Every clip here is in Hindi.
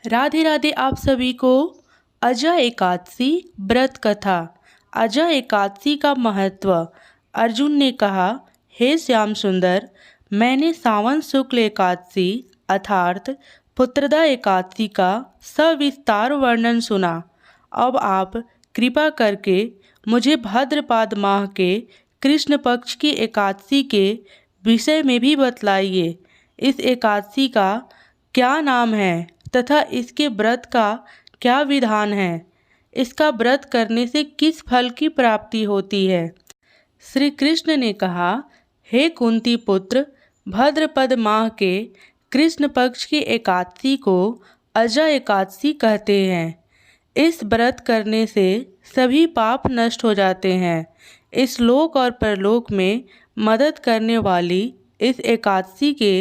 राधे राधे आप सभी को। अजय एकादशी व्रत कथा। अजय एकादशी का महत्व। अर्जुन ने कहा, हे श्याम सुंदर, मैंने सावन शुक्ल एकादशी अर्थात पुत्रदा एकादशी का सविस्तार वर्णन सुना। अब आप कृपा करके मुझे भाद्रपद माह के कृष्ण पक्ष की एकादशी के विषय में भी बतलाइए। इस एकादशी का क्या नाम है तथा इसके व्रत का क्या विधान है? इसका व्रत करने से किस फल की प्राप्ति होती है? श्री कृष्ण ने कहा, हे कुंती पुत्र, भाद्रपद माह के कृष्ण पक्ष की एकादशी को अजय एकादशी कहते हैं। इस व्रत करने से सभी पाप नष्ट हो जाते हैं। इस लोक और परलोक में मदद करने वाली इस एकादशी के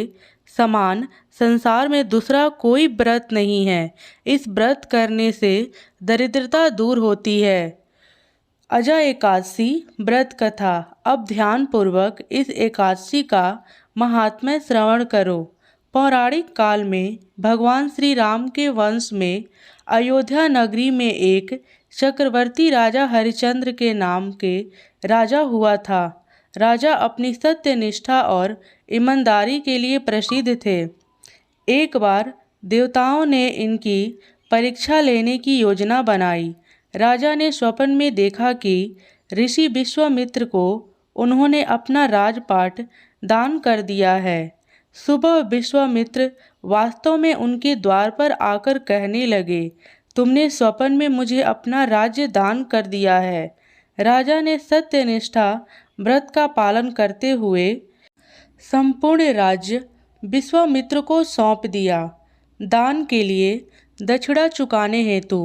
समान संसार में दूसरा कोई व्रत नहीं है। इस व्रत करने से दरिद्रता दूर होती है। अजय एकादशी व्रत कथा। अब ध्यान पूर्वक इस एकादशी का महात्म्य श्रवण करो। पौराणिक काल में भगवान श्री राम के वंश में अयोध्या नगरी में एक चक्रवर्ती राजा हरिश्चंद्र के नाम के राजा हुआ था। राजा अपनी सत्यनिष्ठा और ईमानदारी के लिए प्रसिद्ध थे। एक बार देवताओं ने इनकी परीक्षा लेने की योजना बनाई। राजा ने स्वप्न में देखा कि ऋषि विश्वामित्र को उन्होंने अपना राजपाट दान कर दिया है। सुबह विश्वामित्र वास्तव में उनके द्वार पर आकर कहने लगे, तुमने स्वप्न में मुझे अपना राज्य दान कर दिया है। राजा ने सत्यनिष्ठा व्रत का पालन करते हुए संपूर्ण राज्य विश्वामित्र को सौंप दिया। दान के लिए दक्षिणा चुकाने हेतु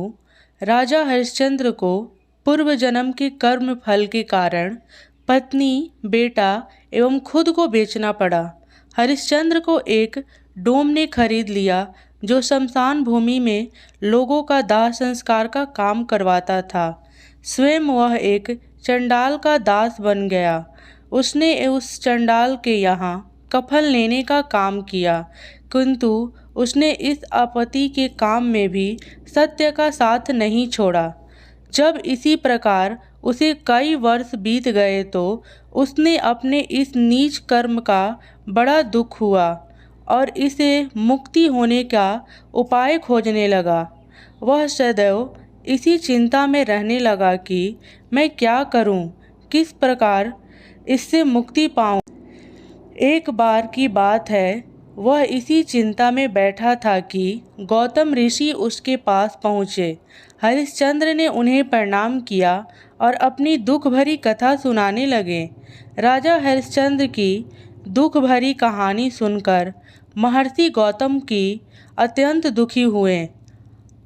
राजा हरिश्चंद्र को पूर्व जन्म के कर्म फल के कारण पत्नी, बेटा एवं खुद को बेचना पड़ा। हरिश्चंद्र को एक डोम ने खरीद लिया जो शमशान भूमि में लोगों का दाह संस्कार का काम करवाता था। स्वयं वह एक चंडाल का दास बन गया। उसने उस चंडाल के यहाँ कफन लेने का काम किया, किंतु उसने इस आपत्ति के काम में भी सत्य का साथ नहीं छोड़ा। जब इसी प्रकार उसे कई वर्ष बीत गए तो उसने अपने इस नीच कर्म का बड़ा दुख हुआ और इसे मुक्ति होने का उपाय खोजने लगा। वह सदैव इसी चिंता में रहने लगा कि मैं क्या करूं, किस प्रकार इससे मुक्ति पाऊं। एक बार की बात है, वह इसी चिंता में बैठा था कि गौतम ऋषि उसके पास पहुँचे। हरिश्चंद्र ने उन्हें प्रणाम किया और अपनी दुख भरी कथा सुनाने लगे। राजा हरिश्चंद्र की दुख भरी कहानी सुनकर महर्षि गौतम की अत्यंत दुखी हुए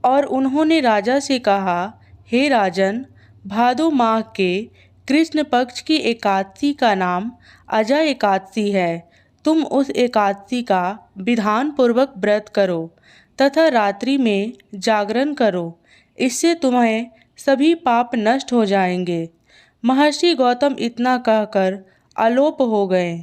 और उन्होंने राजा से कहा, हे राजन, भादो माह के कृष्ण पक्ष की एकादशी का नाम अजय एकादशी है। तुम उस एकादशी का विधान पूर्वक व्रत करो तथा रात्रि में जागरण करो। इससे तुम्हें सभी पाप नष्ट हो जाएंगे। महर्षि गौतम इतना कहकर आलोप हो गए।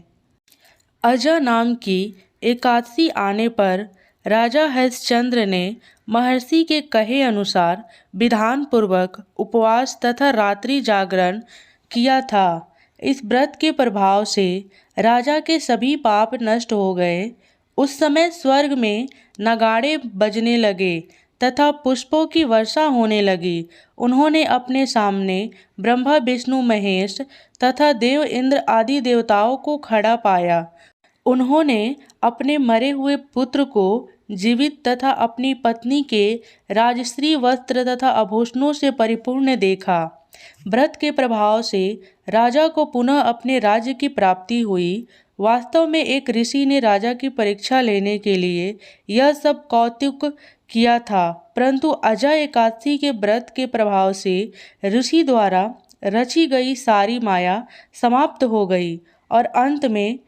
अजय नाम की एकादशी आने पर राजा हरिश्चंद्र ने महर्षि के कहे अनुसार विधान पूर्वक उपवास तथा रात्रि जागरण किया था। इस व्रत के प्रभाव से राजा के सभी पाप नष्ट हो गए। उस समय स्वर्ग में नगाड़े बजने लगे तथा पुष्पों की वर्षा होने लगी। उन्होंने अपने सामने ब्रह्मा, विष्णु, महेश तथा देव, इंद्र आदि देवताओं को खड़ा पाया। उन्होंने अपने मरे हुए पुत्र को जीवित तथा अपनी पत्नी के राजश्री वस्त्र तथा आभूषणों से परिपूर्ण देखा। व्रत के प्रभाव से राजा को पुनः अपने राज्य की प्राप्ति हुई। वास्तव में एक ऋषि ने राजा की परीक्षा लेने के लिए यह सब कौतुक किया था, परंतु अजय एकादशी के व्रत के प्रभाव से ऋषि द्वारा रची गई सारी माया समाप्त हो गई और अंत में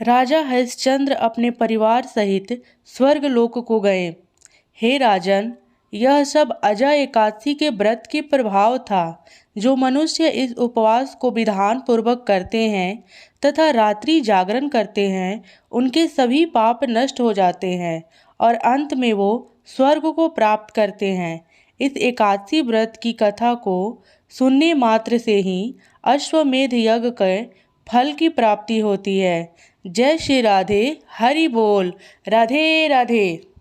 राजा हरिश्चंद्र अपने परिवार सहित स्वर्ग लोक को गए। हे राजन, यह सब अजय एकादशी के व्रत के प्रभाव था। जो मनुष्य इस उपवास को विधान पूर्वक करते हैं तथा रात्रि जागरण करते हैं, उनके सभी पाप नष्ट हो जाते हैं और अंत में वो स्वर्ग को प्राप्त करते हैं। इस एकादशी व्रत की कथा को सुनने मात्र से ही अश्वमेध यज्ञ के फल की प्राप्ति होती है। जय श्री राधे, हरि बोल, राधे राधे।